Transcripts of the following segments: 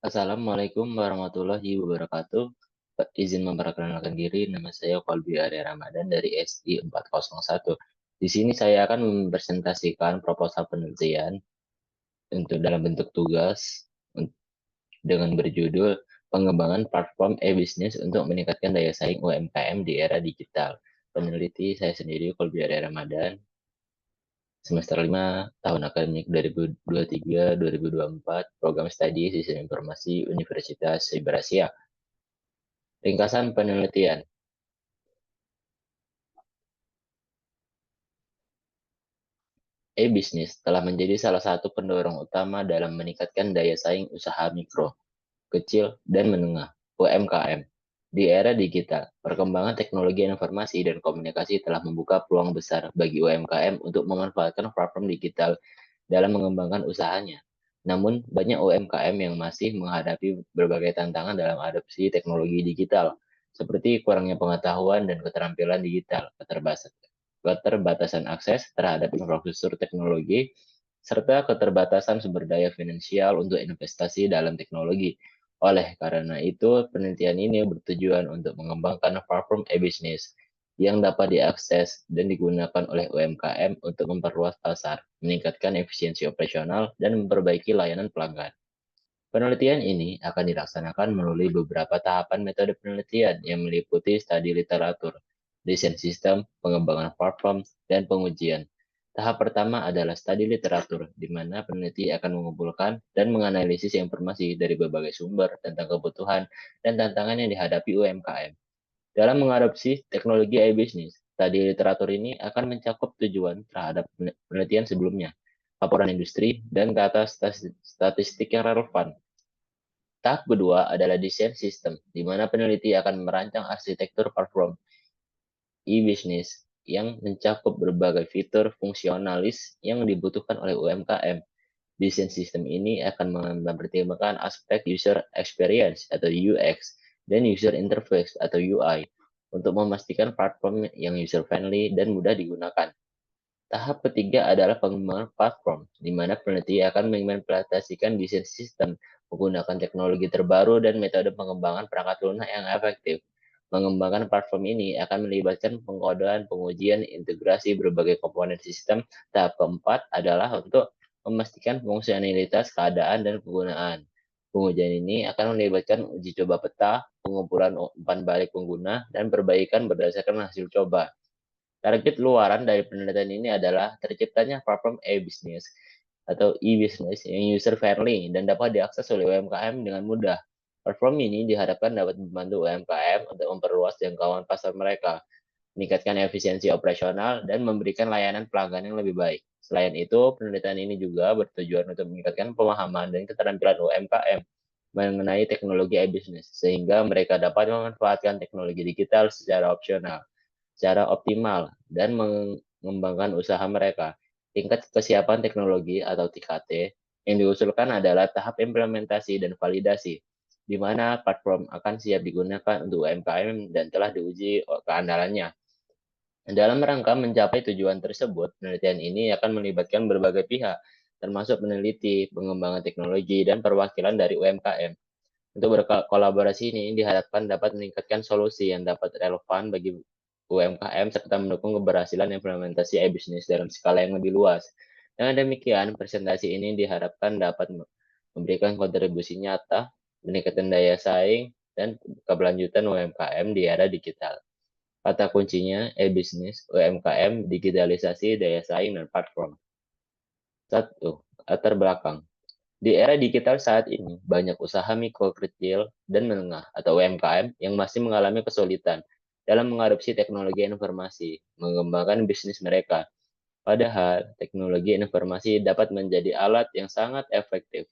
Assalamualaikum warahmatullahi wabarakatuh. Izin memperkenalkan diri, nama saya Kolbi Arya Ramadan dari SI 401. Di sini saya akan mempresentasikan proposal penelitian untuk dalam bentuk tugas dengan berjudul Pengembangan Platform E-Business untuk Meningkatkan Daya Saing UMKM di Era Digital. Peneliti saya sendiri Kolbi Arya Ramadan, semester 5 tahun akademik 2023-2024, program studi Sistem Informasi Universitas Cyber Asia. Ringkasan penelitian. E-bisnis telah menjadi salah satu pendorong utama dalam meningkatkan daya saing usaha mikro, kecil, dan menengah (UMKM). Di era digital, perkembangan teknologi informasi dan komunikasi telah membuka peluang besar bagi UMKM untuk memanfaatkan platform digital dalam mengembangkan usahanya. Namun, banyak UMKM yang masih menghadapi berbagai tantangan dalam adopsi teknologi digital, seperti kurangnya pengetahuan dan keterampilan digital, keterbatasan akses terhadap infrastruktur teknologi, serta keterbatasan sumber daya finansial untuk investasi dalam teknologi. Oleh karena itu, penelitian ini bertujuan untuk mengembangkan platform e-business yang dapat diakses dan digunakan oleh UMKM untuk memperluas pasar, meningkatkan efisiensi operasional, dan memperbaiki layanan pelanggan. Penelitian ini akan dilaksanakan melalui beberapa tahapan metode penelitian yang meliputi studi literatur, desain sistem, pengembangan platform, dan pengujian. Tahap pertama adalah studi literatur, di mana peneliti akan mengumpulkan dan menganalisis informasi dari berbagai sumber tentang kebutuhan dan tantangan yang dihadapi UMKM. Dalam mengadopsi teknologi e-business, studi literatur ini akan mencakup tujuan terhadap penelitian sebelumnya, laporan industri, dan data statistik yang relevan. Tahap kedua adalah desain sistem, di mana peneliti akan merancang arsitektur platform e-business yang mencakup berbagai fitur fungsionalis yang dibutuhkan oleh UMKM. Desain sistem ini akan mempertimbangkan aspek user experience atau UX dan user interface atau UI untuk memastikan platform yang user-friendly dan mudah digunakan. Tahap ketiga adalah pengembangan platform, di mana peneliti akan mengimplementasikan desain sistem menggunakan teknologi terbaru dan metode pengembangan perangkat lunak yang efektif. Mengembangkan platform ini akan melibatkan pengkodean, pengujian, integrasi berbagai komponen sistem. Tahap keempat adalah untuk memastikan fungsionalitas, keadaan, dan penggunaan. Pengujian ini akan melibatkan uji coba peta, pengumpulan umpan balik pengguna, dan perbaikan berdasarkan hasil coba. Target luaran dari penelitian ini adalah terciptanya platform e-business atau e-business yang user-friendly dan dapat diakses oleh UMKM dengan mudah. Platform ini diharapkan dapat membantu UMKM untuk memperluas jangkauan pasar mereka, meningkatkan efisiensi operasional, dan memberikan layanan pelanggan yang lebih baik. Selain itu, penelitian ini juga bertujuan untuk meningkatkan pemahaman dan keterampilan UMKM mengenai teknologi e-business, sehingga mereka dapat memanfaatkan teknologi digital secara optimal dan mengembangkan usaha mereka. Tingkat kesiapan teknologi atau TKT yang diusulkan adalah tahap implementasi dan validasi, di mana platform akan siap digunakan untuk UMKM dan telah diuji keandalannya. Dalam rangka mencapai tujuan tersebut, penelitian ini akan melibatkan berbagai pihak, termasuk peneliti, pengembangan teknologi, dan perwakilan dari UMKM. Untuk berkolaborasi ini diharapkan dapat meningkatkan solusi yang dapat relevan bagi UMKM serta mendukung keberhasilan implementasi e-bisnis dalam skala yang lebih luas. Dengan demikian, presentasi ini diharapkan dapat memberikan kontribusi nyata, meningkatkan daya saing, dan keberlanjutan UMKM di era digital. Kata kuncinya e-bisnis, UMKM, digitalisasi, daya saing, dan platform. Satu, latar belakang. Di era digital saat ini, banyak usaha mikro, kecil, dan menengah atau UMKM yang masih mengalami kesulitan dalam mengadopsi teknologi informasi, mengembangkan bisnis mereka. Padahal, teknologi informasi dapat menjadi alat yang sangat efektif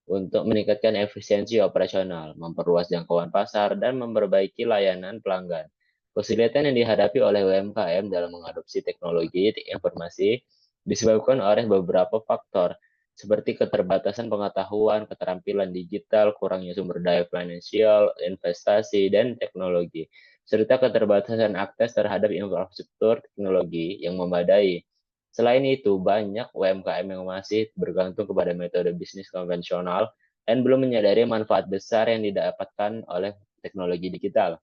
untuk meningkatkan efisiensi operasional, memperluas jangkauan pasar, dan memperbaiki layanan pelanggan. Kesulitan yang dihadapi oleh UMKM dalam mengadopsi teknologi informasi disebabkan oleh beberapa faktor, seperti keterbatasan pengetahuan, keterampilan digital, kurangnya sumber daya finansial, investasi, dan teknologi, serta keterbatasan akses terhadap infrastruktur teknologi yang memadai. Selain itu, banyak UMKM yang masih bergantung kepada metode bisnis konvensional dan belum menyadari manfaat besar yang didapatkan oleh teknologi digital.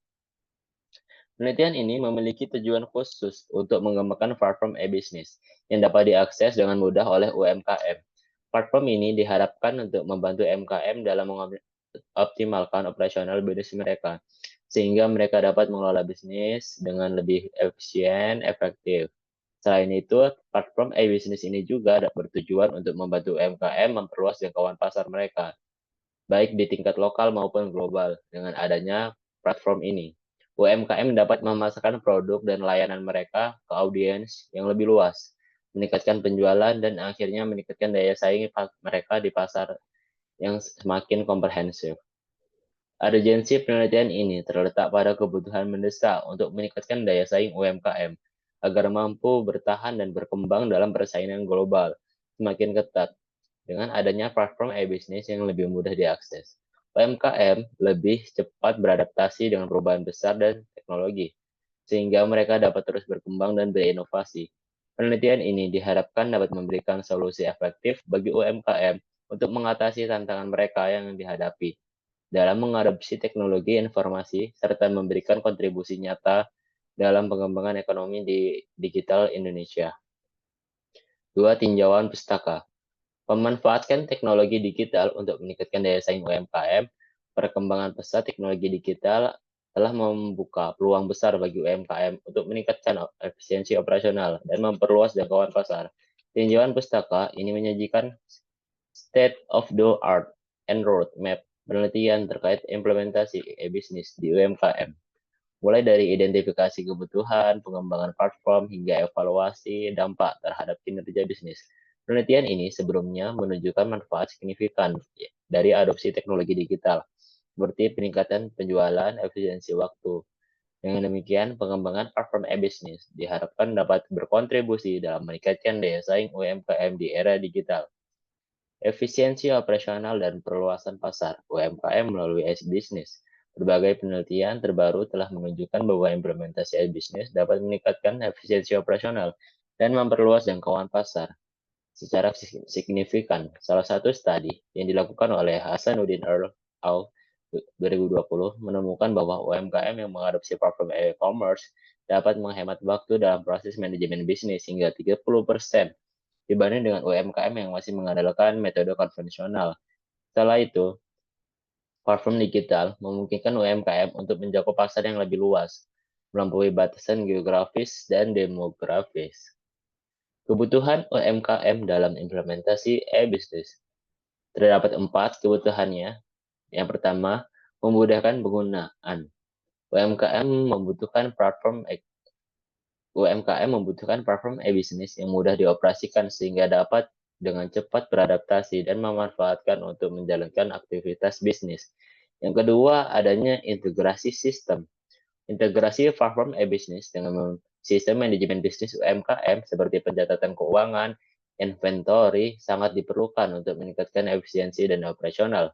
Penelitian ini memiliki tujuan khusus untuk mengembangkan platform e-business yang dapat diakses dengan mudah oleh UMKM. Platform ini diharapkan untuk membantu UMKM dalam mengoptimalkan operasional bisnis mereka, sehingga mereka dapat mengelola bisnis dengan lebih efisien, efektif. Selain itu, platform e-business ini juga bertujuan untuk membantu UMKM memperluas jangkauan pasar mereka, baik di tingkat lokal maupun global. Dengan adanya platform ini, UMKM dapat memasarkan produk dan layanan mereka ke audiens yang lebih luas, meningkatkan penjualan, dan akhirnya meningkatkan daya saing mereka di pasar yang semakin komprehensif. Urgensi penelitian ini terletak pada kebutuhan mendesak untuk meningkatkan daya saing UMKM agar mampu bertahan dan berkembang dalam persaingan global semakin ketat. Dengan adanya platform e-bisnis yang lebih mudah diakses, UMKM lebih cepat beradaptasi dengan perubahan besar dan teknologi, sehingga mereka dapat terus berkembang dan berinovasi. Penelitian ini diharapkan dapat memberikan solusi efektif bagi UMKM untuk mengatasi tantangan mereka yang dihadapi dalam mengadopsi teknologi informasi serta memberikan kontribusi nyata dalam pengembangan ekonomi di digital Indonesia. 2. Tinjauan pustaka. Memanfaatkan teknologi digital untuk meningkatkan daya saing UMKM, perkembangan pesat teknologi digital telah membuka peluang besar bagi UMKM untuk meningkatkan efisiensi operasional dan memperluas jangkauan pasar. Tinjauan pustaka ini menyajikan state of the art and roadmap penelitian terkait implementasi e-bisnis di UMKM, mulai dari identifikasi kebutuhan, pengembangan platform, hingga evaluasi dampak terhadap kinerja bisnis. Penelitian ini sebelumnya menunjukkan manfaat signifikan dari adopsi teknologi digital, seperti peningkatan penjualan, efisiensi waktu. Dengan demikian, pengembangan platform e-bisnis diharapkan dapat berkontribusi dalam meningkatkan daya saing UMKM di era digital. Efisiensi operasional dan perluasan pasar UMKM melalui e-bisnis. Berbagai penelitian terbaru telah menunjukkan bahwa implementasi e-bisnis dapat meningkatkan efisiensi operasional dan memperluas jangkauan pasar secara signifikan. Salah satu studi yang dilakukan oleh Hasanuddin Earl al. 2020 menemukan bahwa UMKM yang mengadopsi platform e-commerce dapat menghemat waktu dalam proses manajemen bisnis hingga 30% dibanding dengan UMKM yang masih mengandalkan metode konvensional. Setelah itu, platform digital memungkinkan UMKM untuk menjangkau pasar yang lebih luas, melampaui batasan geografis dan demografis. Kebutuhan UMKM dalam implementasi e-bisnis. Terdapat 4 kebutuhannya. Yang pertama, memudahkan penggunaan. UMKM membutuhkan platform UMKM membutuhkan platform e-bisnis yang mudah dioperasikan sehingga dapat dengan cepat beradaptasi dan memanfaatkan untuk menjalankan aktivitas bisnis. Yang kedua, adanya integrasi sistem. Integrasi platform e-bisnis dengan sistem manajemen bisnis UMKM seperti pencatatan keuangan, inventory sangat diperlukan untuk meningkatkan efisiensi dan operasional.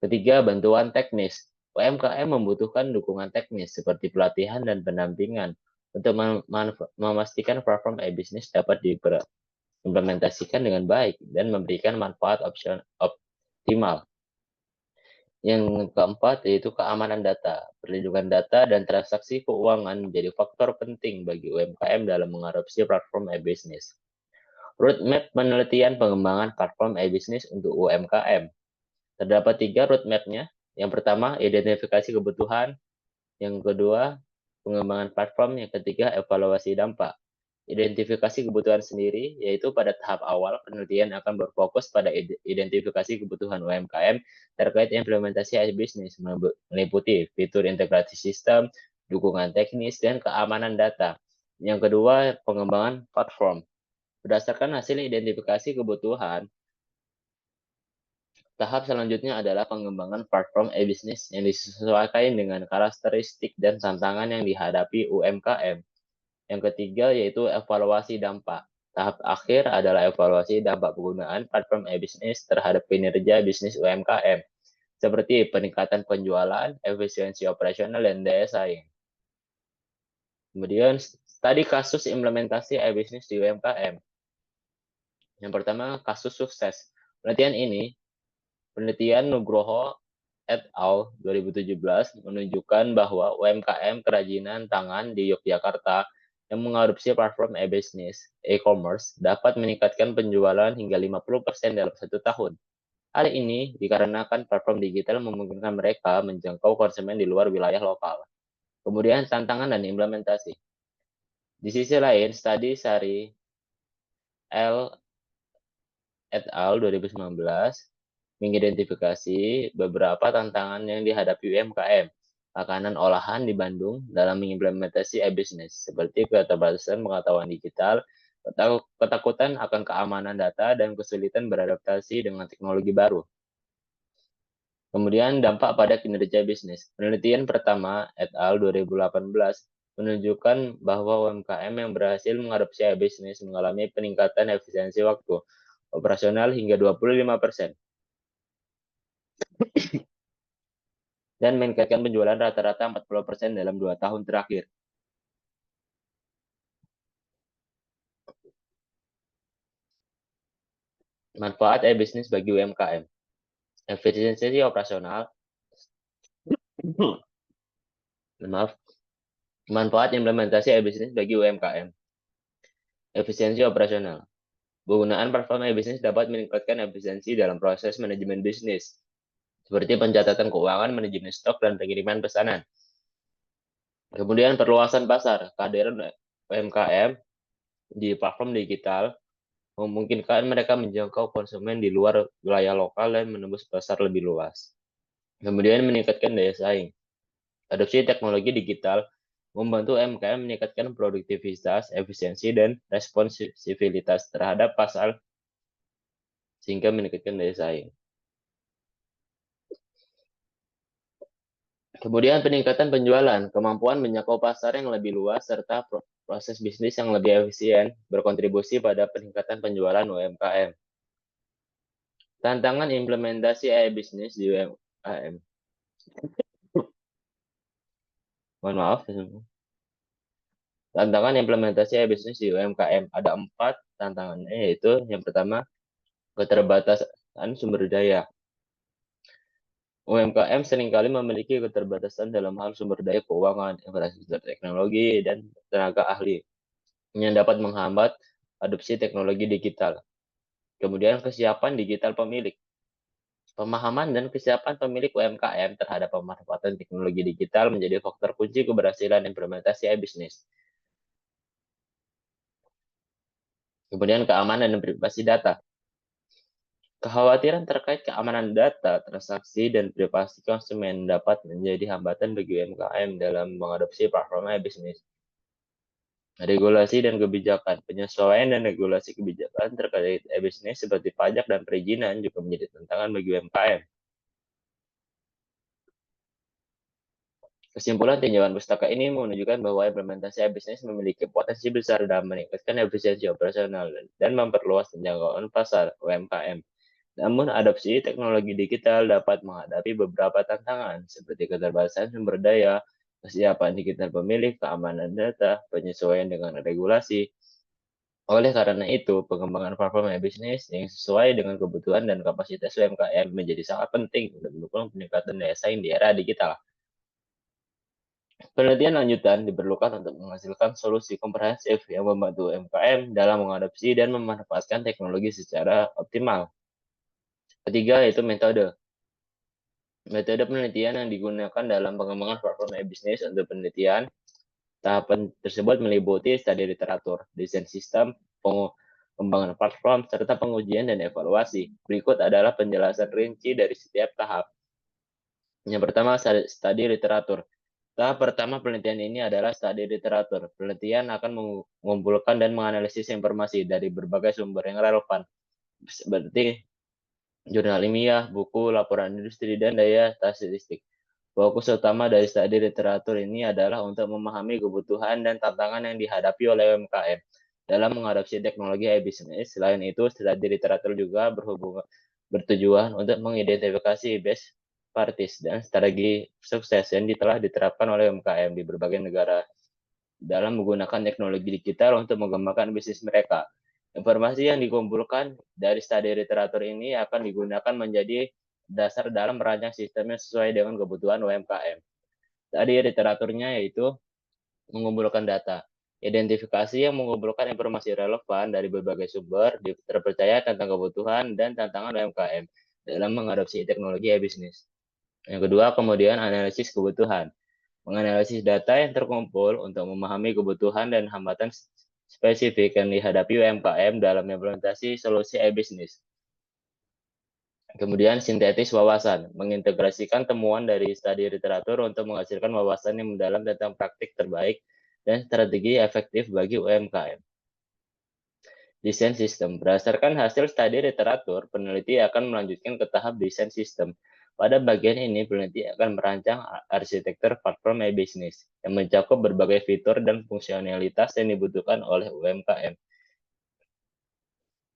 Ketiga, bantuan teknis. UMKM membutuhkan dukungan teknis seperti pelatihan dan pendampingan untuk memastikan platform e-bisnis dapat diimplementasikan dengan baik dan memberikan manfaat optimal. Yang keempat yaitu keamanan data. Perlindungan data dan transaksi keuangan menjadi faktor penting bagi UMKM dalam mengadopsi platform e-bisnis. Roadmap penelitian pengembangan platform e-bisnis untuk UMKM. Terdapat 3 roadmap-nya. Yang pertama, identifikasi kebutuhan. Yang kedua, pengembangan platform. Yang ketiga, evaluasi dampak. Identifikasi kebutuhan sendiri, yaitu pada tahap awal, penelitian akan berfokus pada identifikasi kebutuhan UMKM terkait implementasi e-bisnis, meliputi fitur integrasi sistem, dukungan teknis, dan keamanan data. Yang kedua, pengembangan platform. Berdasarkan hasil identifikasi kebutuhan, tahap selanjutnya adalah pengembangan platform e-bisnis yang disesuaikan dengan karakteristik dan tantangan yang dihadapi UMKM. Yang ketiga yaitu evaluasi dampak. Tahap akhir adalah evaluasi dampak penggunaan platform e-bisnis terhadap kinerja bisnis UMKM, seperti peningkatan penjualan, efisiensi operasional, dan daya saing. Kemudian, tadi kasus implementasi e-bisnis di UMKM. Yang pertama, kasus sukses. Penelitian ini Penelitian Nugroho et al. 2017 menunjukkan bahwa UMKM kerajinan tangan di Yogyakarta yang mengadopsi platform e-business, e-commerce, dapat meningkatkan penjualan hingga 50% dalam 1 tahun. Hal ini dikarenakan platform digital memungkinkan mereka menjangkau konsumen di luar wilayah lokal. Kemudian tantangan dan implementasi. Di sisi lain, studi Sari L. et al. 2019 mengidentifikasi beberapa tantangan yang dihadapi UMKM makanan olahan di Bandung dalam mengimplementasi e-business, seperti keterbatasan pengetahuan digital, ketakutan akan keamanan data, dan kesulitan beradaptasi dengan teknologi baru. Kemudian dampak pada kinerja bisnis. Penelitian pertama et al. 2018 menunjukkan bahwa UMKM yang berhasil mengadopsi e-business mengalami peningkatan efisiensi waktu operasional hingga 25% dan meningkatkan penjualan rata-rata 40% dalam 2 tahun terakhir. Manfaat e-business bagi UMKM. Efisiensi operasional. Maaf. Manfaat implementasi e-business bagi UMKM. Efisiensi operasional. Penggunaan platform e-business dapat meningkatkan efisiensi dalam proses manajemen bisnis, seperti pencatatan keuangan, manajemen stok, dan pengiriman pesanan. Kemudian perluasan pasar. Kehadiran UMKM di platform digital memungkinkan mereka menjangkau konsumen di luar wilayah lokal dan menembus pasar lebih luas. Kemudian meningkatkan daya saing. Adopsi teknologi digital membantu UMKM meningkatkan produktivitas, efisiensi, dan responsivitas terhadap pasar sehingga meningkatkan daya saing. Kemudian peningkatan penjualan, kemampuan menjangkau pasar yang lebih luas, serta proses bisnis yang lebih efisien berkontribusi pada peningkatan penjualan UMKM. Tantangan implementasi e-bisnis di UMKM. Mohon maaf. Tantangan implementasi e-bisnis di UMKM. Ada 4 tantangannya, yaitu yang pertama, keterbatasan sumber daya. UMKM seringkali memiliki keterbatasan dalam hal sumber daya keuangan, infrastruktur teknologi, dan tenaga ahli yang dapat menghambat adopsi teknologi digital. Kemudian kesiapan digital pemilik. Pemahaman dan kesiapan pemilik UMKM terhadap pemanfaatan teknologi digital menjadi faktor kunci keberhasilan implementasi e-bisnis. Kemudian keamanan dan privasi data. Kekhawatiran terkait keamanan data, transaksi, dan privasi konsumen dapat menjadi hambatan bagi UMKM dalam mengadopsi platform e-bisnis. Regulasi dan kebijakan. Penyesuaian dan regulasi kebijakan terkait e-bisnis seperti pajak dan perizinan juga menjadi tantangan bagi UMKM. Kesimpulan tinjauan pustaka ini menunjukkan bahwa implementasi e-bisnis memiliki potensi besar dalam meningkatkan efisiensi operasional dan memperluas penjangkauan pasar UMKM. Namun, adopsi teknologi digital dapat menghadapi beberapa tantangan, seperti keterbatasan sumber daya, kesiapan digital pemilik, keamanan data, penyesuaian dengan regulasi. Oleh karena itu, pengembangan platform e-bisnis yang sesuai dengan kebutuhan dan kapasitas UMKM menjadi sangat penting untuk mendukung peningkatan daya saing di era digital. Penelitian lanjutan diperlukan untuk menghasilkan solusi komprehensif yang membantu UMKM dalam mengadopsi dan memanfaatkan teknologi secara optimal. Ketiga, yaitu metode. Metode penelitian yang digunakan dalam pengembangan platform e-bisnis untuk penelitian tahapan tersebut meliputi studi literatur, desain sistem, pengembangan platform, serta pengujian dan evaluasi. Berikut adalah penjelasan rinci dari setiap tahap. Yang pertama, studi literatur. Tahap pertama penelitian ini adalah studi literatur. Penelitian akan mengumpulkan dan menganalisis informasi dari berbagai sumber yang relevan, seperti jurnal ilmiah, buku, laporan industri, dan data statistik. Fokus utama dari studi literatur ini adalah untuk memahami kebutuhan dan tantangan yang dihadapi oleh UMKM dalam mengadopsi teknologi e-bisnis. Selain itu, studi literatur juga bertujuan untuk mengidentifikasi best practice dan strategi sukses yang telah diterapkan oleh UMKM di berbagai negara dalam menggunakan teknologi digital untuk mengembangkan bisnis mereka. Informasi yang dikumpulkan dari studi literatur ini akan digunakan menjadi dasar dalam merancang sistemnya sesuai dengan kebutuhan UMKM. Tadi literaturnya yaitu mengumpulkan data. Identifikasi yang mengumpulkan informasi relevan dari berbagai sumber terpercaya tentang kebutuhan dan tantangan UMKM dalam mengadopsi teknologi e-bisnis. Yang kedua, kemudian analisis kebutuhan. Menganalisis data yang terkumpul untuk memahami kebutuhan dan hambatan spesifik yang dihadapi UMKM dalam implementasi solusi e-bisnis. Kemudian sintetis wawasan, mengintegrasikan temuan dari studi literatur untuk menghasilkan wawasan yang mendalam tentang praktik terbaik dan strategi efektif bagi UMKM. Desain sistem, berdasarkan hasil studi literatur, peneliti akan melanjutkan ke tahap desain sistem. Pada bagian ini, peneliti akan merancang arsitektur platform e-bisnis yang mencakup berbagai fitur dan fungsionalitas yang dibutuhkan oleh UMKM.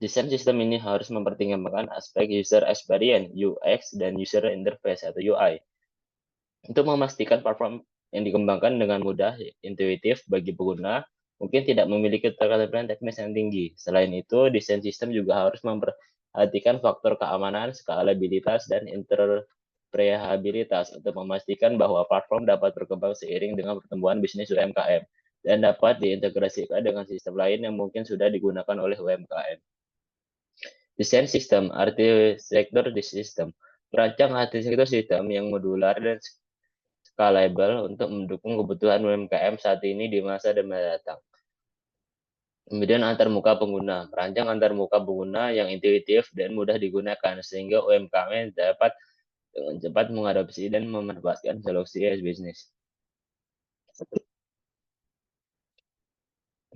Desain sistem ini harus mempertimbangkan aspek user experience (UX) dan user interface atau UI untuk memastikan platform yang dikembangkan dengan mudah, intuitif bagi pengguna, mungkin tidak memiliki keterampilan teknis yang tinggi. Selain itu, desain sistem juga harus memperhatikan faktor keamanan, skalabilitas, dan interoperabilitas untuk memastikan bahwa platform dapat berkembang seiring dengan pertumbuhan bisnis UMKM dan dapat diintegrasikan dengan sistem lain yang mungkin sudah digunakan oleh UMKM. Desain sistem, arsitektur di sistem, merancang arsitektur sistem yang modular dan scalable untuk mendukung kebutuhan UMKM saat ini di masa mendatang. Kemudian antarmuka pengguna, merancang antarmuka pengguna yang intuitif dan mudah digunakan sehingga UMKM dapat dengan cepat mengadopsi dan memanfaatkan solusi bisnis.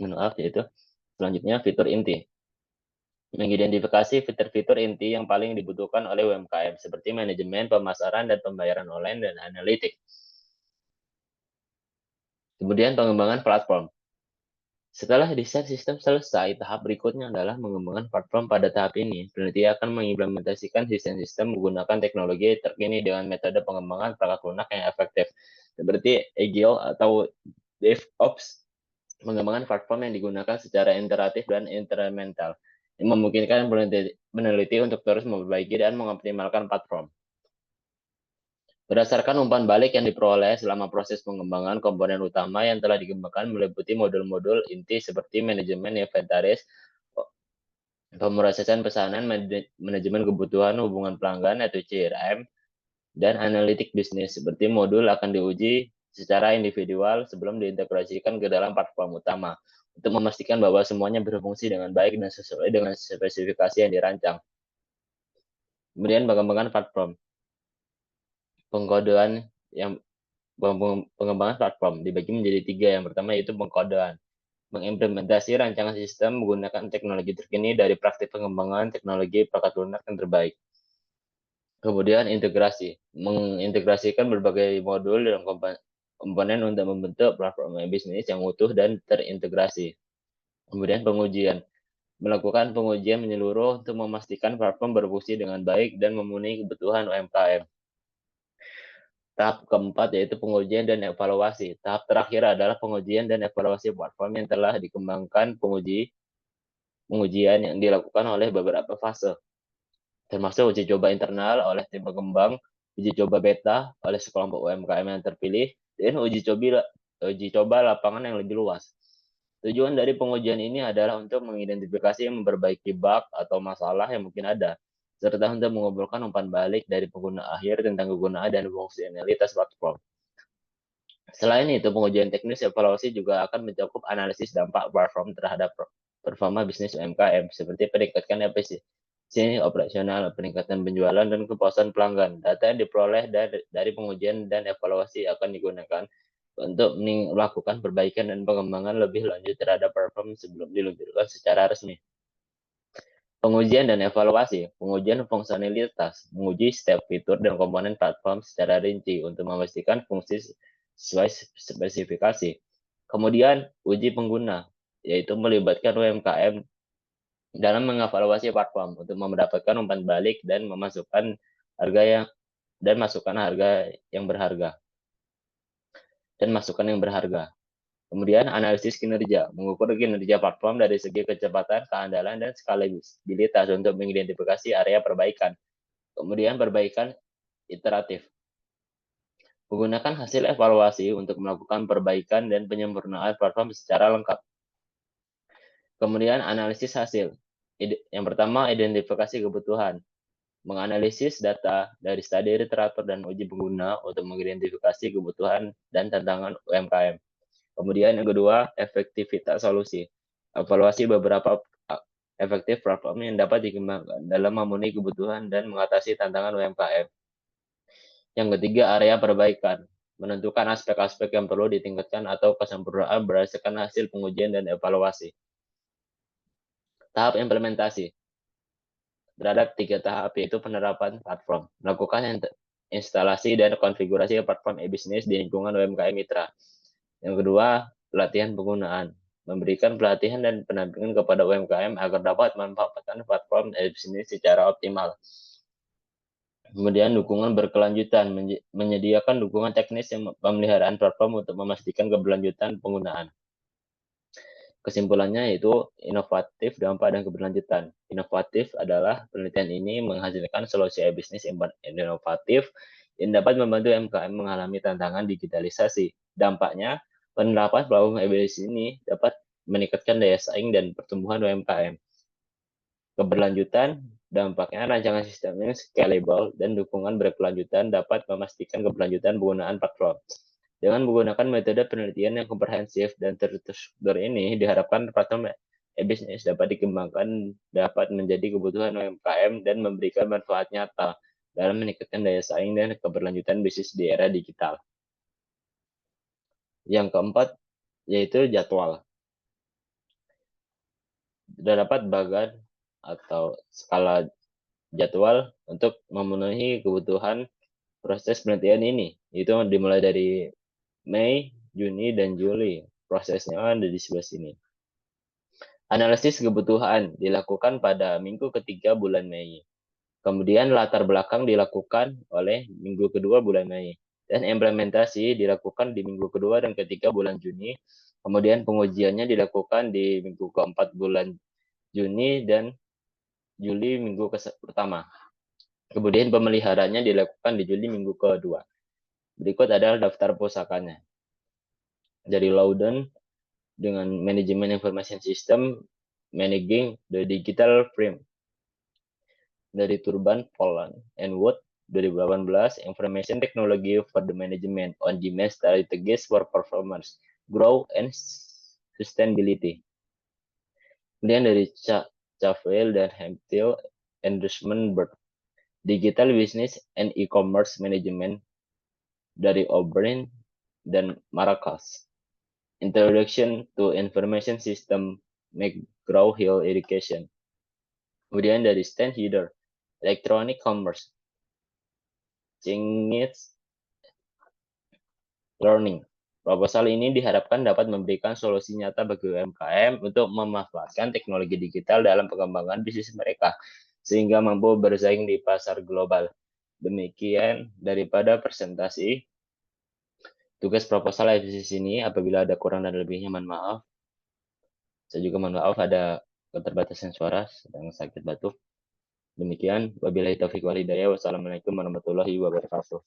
Maaf, yaitu selanjutnya fitur inti. Mengidentifikasi fitur-fitur inti yang paling dibutuhkan oleh UMKM seperti manajemen, pemasaran, dan pembayaran online dan analitik. Kemudian pengembangan platform. Setelah desain sistem selesai, tahap berikutnya adalah mengembangkan platform. Pada tahap ini, peneliti akan mengimplementasikan desain sistem menggunakan teknologi terkini dengan metode pengembangan perangkat lunak yang efektif, seperti Agile atau DevOps. Mengembangkan platform yang digunakan secara iteratif dan incremental, yang memungkinkan peneliti untuk terus memperbaiki dan mengoptimalkan platform. Berdasarkan umpan balik yang diperoleh selama proses pengembangan, komponen utama yang telah dikembangkan meliputi modul-modul inti seperti manajemen inventaris, pemrosesan pesanan, manajemen kebutuhan hubungan pelanggan atau CRM, dan analitik bisnis. Seperti modul akan diuji secara individual sebelum diintegrasikan ke dalam platform utama untuk memastikan bahwa semuanya berfungsi dengan baik dan sesuai dengan spesifikasi yang dirancang. Kemudian pengembangan platform. Pengkodean yang pengembangan platform dibagi menjadi 3. Yang pertama yaitu pengkodean. Mengimplementasi rancangan sistem menggunakan teknologi terkini dari praktik pengembangan teknologi perangkat lunak yang terbaik. Kemudian integrasi. Mengintegrasikan berbagai modul dan komponen untuk membentuk platform bisnis yang utuh dan terintegrasi. Kemudian pengujian. Melakukan pengujian menyeluruh untuk memastikan platform berfungsi dengan baik dan memenuhi kebutuhan UMKM. Tahap keempat yaitu pengujian dan evaluasi. Tahap terakhir adalah pengujian dan evaluasi platform yang telah dikembangkan. Pengujian yang dilakukan oleh beberapa fase, termasuk uji coba internal oleh tim pengembang, uji coba beta oleh sekelompok UMKM yang terpilih, dan uji coba lapangan yang lebih luas. Tujuan dari pengujian ini adalah untuk mengidentifikasi dan memperbaiki bug atau masalah yang mungkin ada, serta untuk mengumpulkan umpan balik dari pengguna akhir tentang kegunaan dan fungsionalitas platform. Selain itu, pengujian teknis evaluasi juga akan mencakup analisis dampak platform terhadap performa bisnis UMKM, seperti peningkatan efisiensi operasional, peningkatan penjualan, dan kepuasan pelanggan. Data yang diperoleh dari pengujian dan evaluasi akan digunakan untuk melakukan perbaikan dan pengembangan lebih lanjut terhadap platform sebelum diluncurkan secara resmi. Pengujian dan evaluasi. Pengujian fungsionalitas, menguji setiap fitur dan komponen platform secara rinci untuk memastikan fungsi sesuai spesifikasi. Kemudian, uji pengguna, yaitu melibatkan UMKM dalam mengevaluasi platform untuk mendapatkan umpan balik dan memasukkan harga yang berharga. Kemudian analisis kinerja, mengukur kinerja platform dari segi kecepatan, keandalan, dan skalabilitas untuk mengidentifikasi area perbaikan. Kemudian perbaikan iteratif. Menggunakan hasil evaluasi untuk melakukan perbaikan dan penyempurnaan platform secara lengkap. Kemudian analisis hasil. Yang pertama, identifikasi kebutuhan. Menganalisis data dari studi literatur dan uji pengguna untuk mengidentifikasi kebutuhan dan tantangan UMKM. Kemudian yang kedua, efektivitas solusi. Evaluasi beberapa efektif platform yang dapat dikembangkan dalam memenuhi kebutuhan dan mengatasi tantangan UMKM. Yang ketiga, area perbaikan. Menentukan aspek-aspek yang perlu ditingkatkan atau kesempurnaan berdasarkan hasil pengujian dan evaluasi. Tahap implementasi. Terhadap 3 tahap, yaitu penerapan platform, melakukan instalasi dan konfigurasi platform e-bisnis di lingkungan UMKM mitra. Yang kedua, pelatihan penggunaan, memberikan pelatihan dan pendampingan kepada UMKM agar dapat memanfaatkan platform e-bisnis secara optimal. Kemudian dukungan berkelanjutan, menyediakan dukungan teknis yang pemeliharaan platform untuk memastikan keberlanjutan penggunaan. Kesimpulannya yaitu inovatif, dampak, dan keberlanjutan. Inovatif adalah penelitian ini menghasilkan solusi e-bisnis inovatif yang dapat membantu UMKM mengalami tantangan digitalisasi. Dampaknya, penerapan platform e-bisnis ini dapat meningkatkan daya saing dan pertumbuhan UMKM. Keberlanjutan, dampaknya rancangan sistem yang scalable dan dukungan berkelanjutan dapat memastikan keberlanjutan penggunaan platform. Dengan menggunakan metode penelitian yang komprehensif dan terstruktur ini, diharapkan platform e-bisnis dapat dikembangkan, dapat menjadi kebutuhan UMKM, dan memberikan manfaat nyata dalam meningkatkan daya saing dan keberlanjutan bisnis di era digital. Yang keempat, yaitu jadwal. Terdapat bagan atau skala jadwal untuk memenuhi kebutuhan proses penelitian ini. Itu dimulai dari Mei, Juni, dan Juli. Prosesnya ada di sebelah sini. Analisis kebutuhan dilakukan pada minggu ketiga bulan Mei. Kemudian latar belakang dilakukan oleh minggu kedua bulan Mei. Dan implementasi dilakukan di minggu kedua dan ketiga bulan Juni. Kemudian pengujiannya dilakukan di minggu keempat bulan Juni dan Juli minggu pertama. Kemudian pemeliharaannya dilakukan di Juli minggu kedua. Berikut adalah daftar pusakanya. Dari Loudon dengan Manajemen Information System, Managing the Digital Frame. Dari Turban, Poland, and Wood, 2018, Information Technology for the Management on Demand Strategies for Performance, Growth, and Sustainability. Kemudian dari Chavel dan Hemphill, Endorsement Bird, Digital Business and E-Commerce Management, dari O'Brien dan Maracas. Introduction to Information System, McGraw-Hill Education. Kemudian dari Stan Heder, Electronic Commerce, Chinese Learning. Proposal ini diharapkan dapat memberikan solusi nyata bagi UMKM untuk memanfaatkan teknologi digital dalam pengembangan bisnis mereka, sehingga mampu bersaing di pasar global. Demikian daripada presentasi tugas proposal di sini. Apabila ada kurang dan lebihnya, mohon maaf. Saya juga mohon maaf ada keterbatasan suara, sedang sakit batuk. Demikian, wabillahi taufiq wal hidayah. Wassalamualaikum warahmatullahi wabarakatuh.